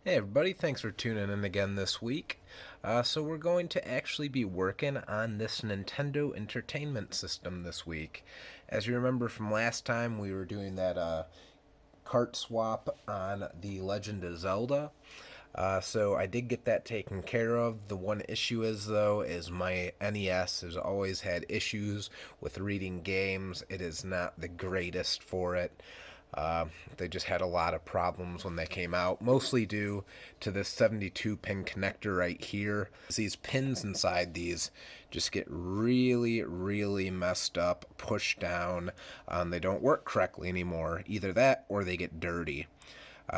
Hey everybody, thanks for tuning in again this week. So we're going to actually be working on this Nintendo Entertainment System this week. As you remember from last time, we were doing that cart swap on the Legend of Zelda. So I did get that taken care of. The one issue is though is my NES has always had issues with reading games. It is not the greatest for it. They just had a lot of problems when they came out, mostly due to this 72 pin connector right here. These pins inside these just get really, really messed up, pushed down. They don't work correctly anymore. Either that or they get dirty.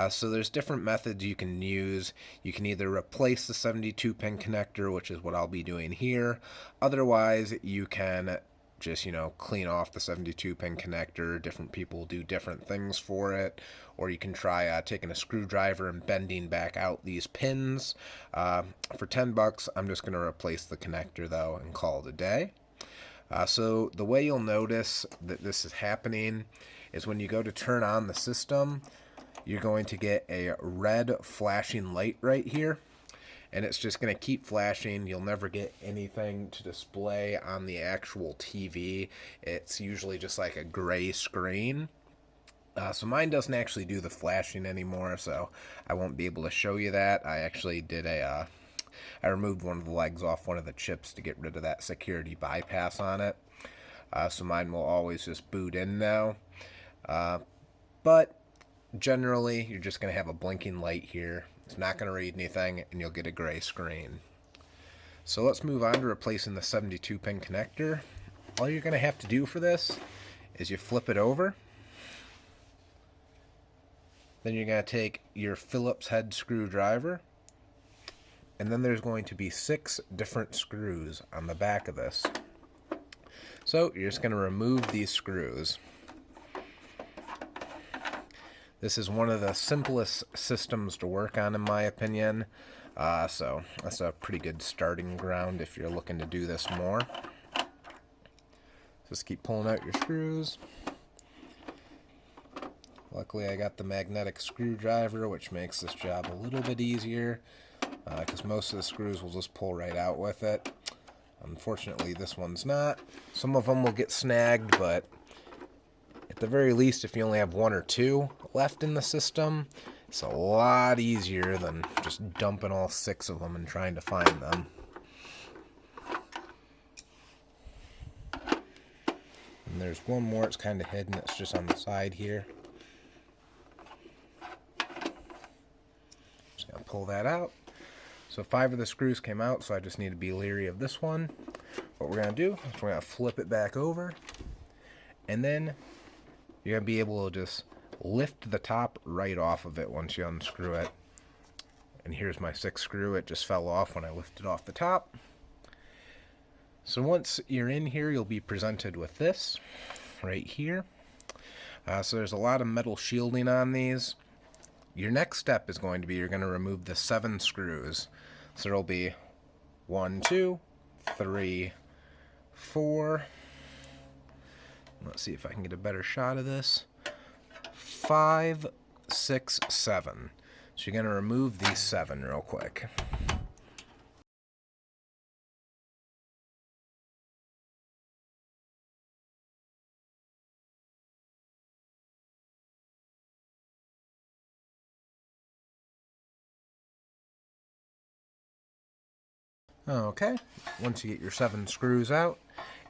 So there's different methods you can use. You can either replace the 72 pin connector, which is what I'll be doing here. Otherwise, you can just clean off the 72 pin connector. Different people do different things for it, or you can try taking a screwdriver and bending back out these pins. For $10, I'm just going to replace the connector though and call it a day. So the way you'll notice that this is happening is when you go to turn on the system, you're going to get a red flashing light right here, and it's just going to keep flashing. You'll never get anything to display on the actual TV. It's usually just like a gray screen. So mine doesn't actually do the flashing anymore, so I won't be able to show you that. I actually did I removed one of the legs off one of the chips to get rid of that security bypass on it. So mine will always just boot in now. But generally, you're just going to have a blinking light here. It's not going to read anything, and you'll get a gray screen. So let's move on to replacing the 72 pin connector. All you're going to have to do for this is you flip it over. Then you're going to take your Phillips head screwdriver, and then there's going to be 6 different screws on the back of this. So you're just going to remove these screws. This is one of the simplest systems to work on in my opinion. So that's a pretty good starting ground if you're looking to do this more. Just keep pulling out your screws. Luckily I got the magnetic screwdriver, which makes this job a little bit easier because most of the screws will just pull right out with it. Unfortunately this one's not. Some of them will get snagged, but at the very least, if you only have 1 or 2 left in the system, it's a lot easier than just dumping all 6 of them and trying to find them. And there's one more, it's kind of hidden, it's just on the side here. Just gonna pull that out. So 5 of the screws came out, so I just need to be leery of this one. What we're gonna do is we're gonna flip it back over, and then you're gonna be able to just lift the top right off of it once you unscrew it. And here's my 6th screw. It just fell off when I lifted off the top. So once you're in here, you'll be presented with this right here. So there's a lot of metal shielding on these. Your next step is going to be you're going to remove the 7 screws. So there'll be 1, 2, 3, 4. Let's see if I can get a better shot of this. 5, 6, 7. So you're going to remove these 7 real quick. Okay, once you get your 7 screws out,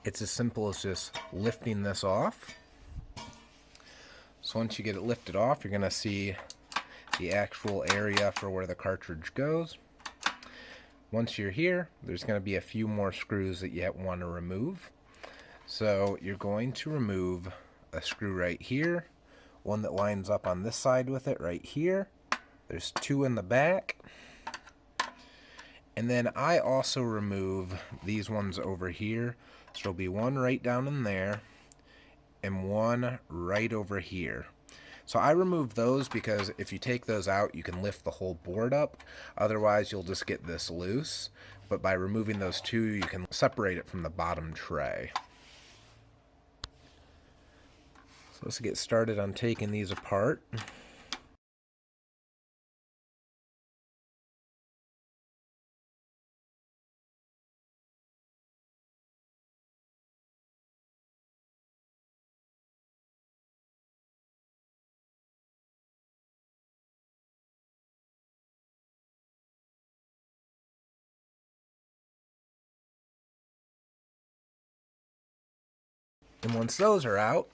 it's as simple as just lifting this off. So once you get it lifted off, you're going to see the actual area for where the cartridge goes. Once you're here, there's going to be a few more screws that you want to remove. So you're going to remove a screw right here, one that lines up on this side with it right here. There's 2 in the back. And then I also remove these ones over here. So there'll be 1 right down in there and 1 right over here. So I remove those because if you take those out, you can lift the whole board up. Otherwise, you'll just get this loose. But by removing those 2, you can separate it from the bottom tray. So let's get started on taking these apart. And once those are out,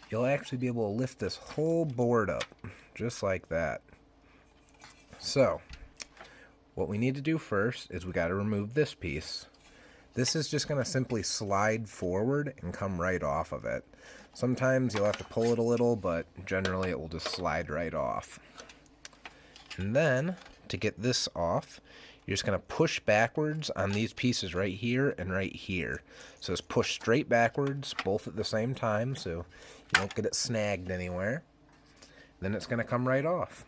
you'll actually be able to lift this whole board up, just like that. So, what we need to do first is we got to remove this piece. This is just going to simply slide forward and come right off of it. Sometimes you'll have to pull it a little, but generally it will just slide right off. And then, to get this off, you're just going to push backwards on these pieces right here and right here. So just push straight backwards, both at the same time, so you don't get it snagged anywhere. Then it's going to come right off.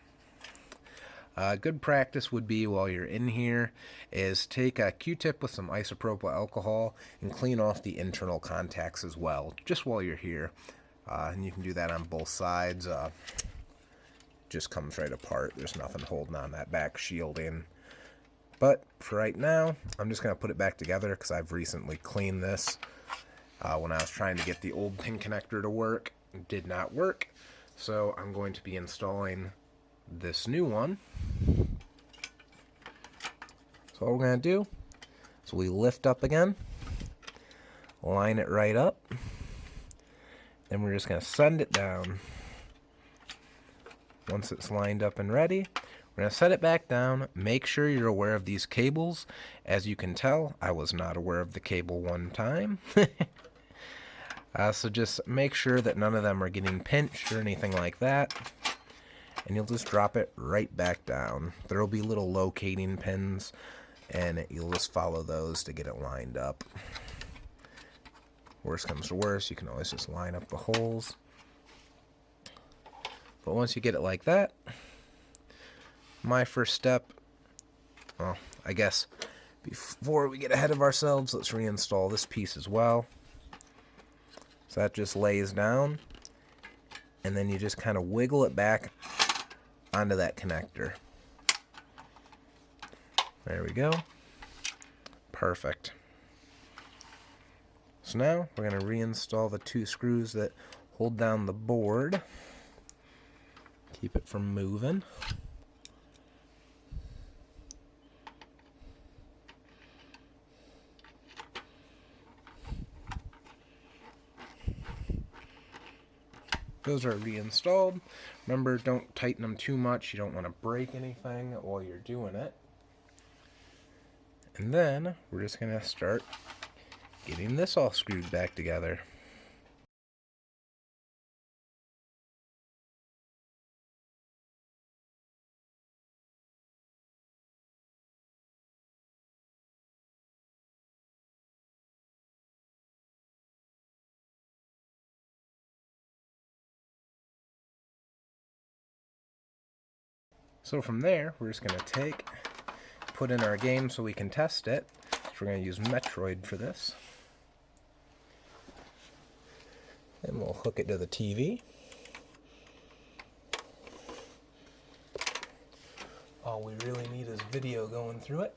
Good practice would be, while you're in here, is take a Q-tip with some isopropyl alcohol and clean off the internal contacts as well, just while you're here. And you can do that on both sides. Just comes right apart. There's nothing holding on that back shielding. But for right now, I'm just going to put it back together because I've recently cleaned this. When I was trying to get the old pin connector to work, it did not work. So I'm going to be installing this new one. So what we're going to do is we lift up again, line it right up, then we're just going to send it down. Once it's lined up and ready, we're going to set it back down. Make sure you're aware of these cables. As you can tell, I was not aware of the cable one time. So just make sure that none of them are getting pinched or anything like that. And you'll just drop it right back down. There will be little locating pins, and you'll just follow those to get it lined up. Worst comes to worst, you can always just line up the holes. But once you get it like that, my first step, well, I guess before we get ahead of ourselves, let's reinstall this piece as well. So that just lays down, and then you just kind of wiggle it back onto that connector. There we go. Perfect. So now we're going to reinstall the two screws that hold down the board. Keep it from moving. Those are reinstalled. Remember, don't tighten them too much. You don't want to break anything while you're doing it. And then we're just going to start getting this all screwed back together. So from there, we're just going to put in our game so we can test it. So we're going to use Metroid for this. And we'll hook it to the TV. All we really need is video going through it.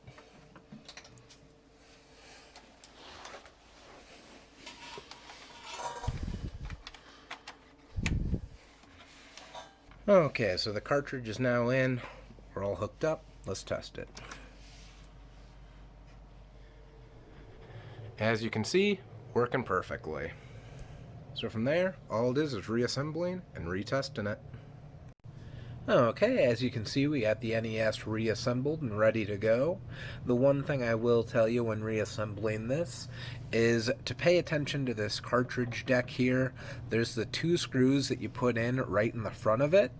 Okay, so the cartridge is now in. We're all hooked up. Let's test it. As you can see, working perfectly. So from there, all it is reassembling and retesting it. Okay, as you can see, we got the NES reassembled and ready to go. The one thing I will tell you when reassembling this is to pay attention to this cartridge deck here. There's the two screws that you put in right in the front of it.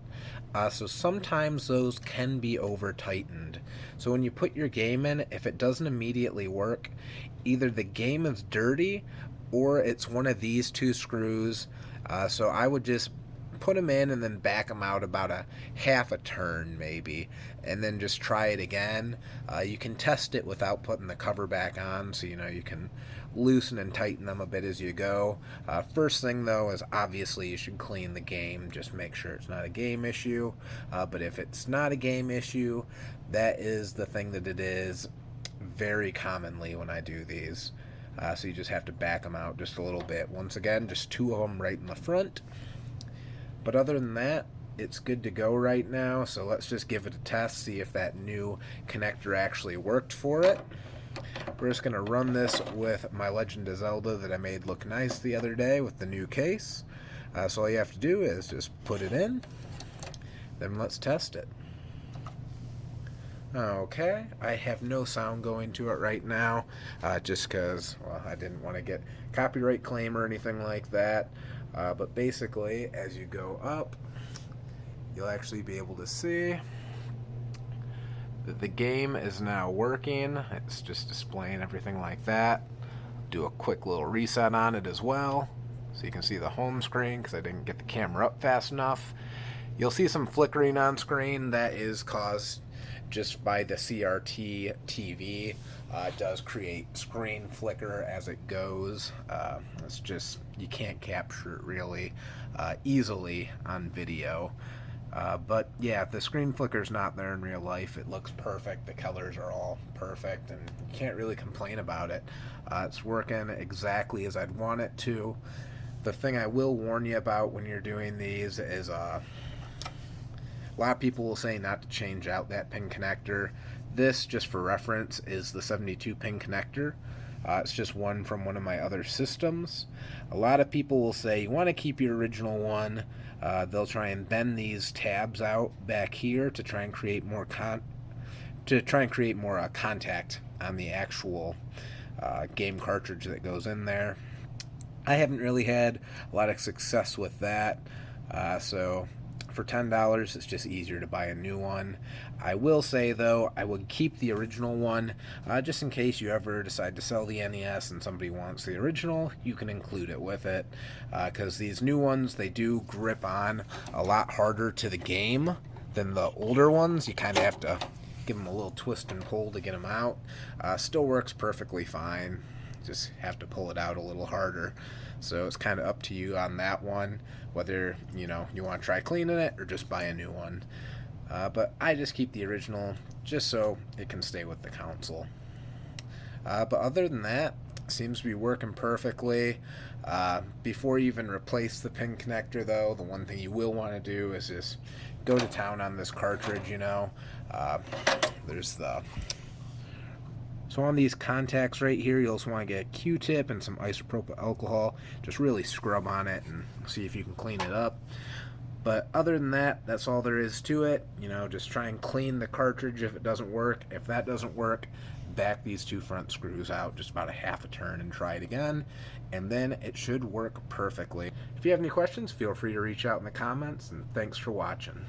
So sometimes those can be over tightened. So when you put your game in, if it doesn't immediately work, either the game is dirty or it's one of these two screws. So I would just put them in and then back them out about a half a turn maybe, and then just try it again. You can test it without putting the cover back on, so you can loosen and tighten them a bit as you go. First thing though is obviously you should clean the game, just make sure it's not a game issue. But if it's not a game issue, that is the thing that it is very commonly when I do these. So you just have to back them out just a little bit. Once again, just two of them right in the front. But other than that, it's good to go right now, so let's just give it a test, see if that new connector actually worked for it. We're just going to run this with my Legend of Zelda that I made look nice the other day with the new case. So all you have to do is just put it in, then let's test it. Okay, I have no sound going to it right now, just because, well, I didn't want to get copyright claim or anything like that. But basically, as you go up, you'll actually be able to see that the game is now working. It's just displaying everything like that. Do a quick little reset on it as well, so you can see the home screen because I didn't get the camera up fast enough. You'll see some flickering on screen. That is caused just by the CRT TV. It does create screen flicker as it goes. It's just, you can't capture it really easily on video. But yeah, the screen flicker's not there in real life. It looks perfect. The colors are all perfect, and you can't really complain about it. It's working exactly as I'd want it to. The thing I will warn you about when you're doing these is a lot of people will say not to change out that pin connector. This, just for reference, is the 72 pin connector. It's just one from one of my other systems. A lot of people will say you want to keep your original one. They'll try and bend these tabs out back here to try and create more contact on the actual game cartridge that goes in there. I haven't really had a lot of success with that, so for $10 it's just easier to buy a new one. I will say though, I would keep the original one just in case you ever decide to sell the NES and somebody wants the original. You can include it with it, because these new ones, they do grip on a lot harder to the game than the older ones. You kind of have to give them a little twist and pull to get them out. Still works perfectly fine, just have to pull it out a little harder. So it's kind of up to you on that one, whether you want to try cleaning it or just buy a new one. But I just keep the original just so it can stay with the console. But other than that, it seems to be working perfectly. Before you even replace the pin connector though, the one thing you will want to do is just go to town on this cartridge. There's the So on these contacts right here, you also want to get a Q-tip and some isopropyl alcohol. Just really scrub on it and see if you can clean it up. But other than that, that's all there is to it. Just try and clean the cartridge if it doesn't work. If that doesn't work, back these two front screws out just about a half a turn and try it again. And then it should work perfectly. If you have any questions, feel free to reach out in the comments, and thanks for watching.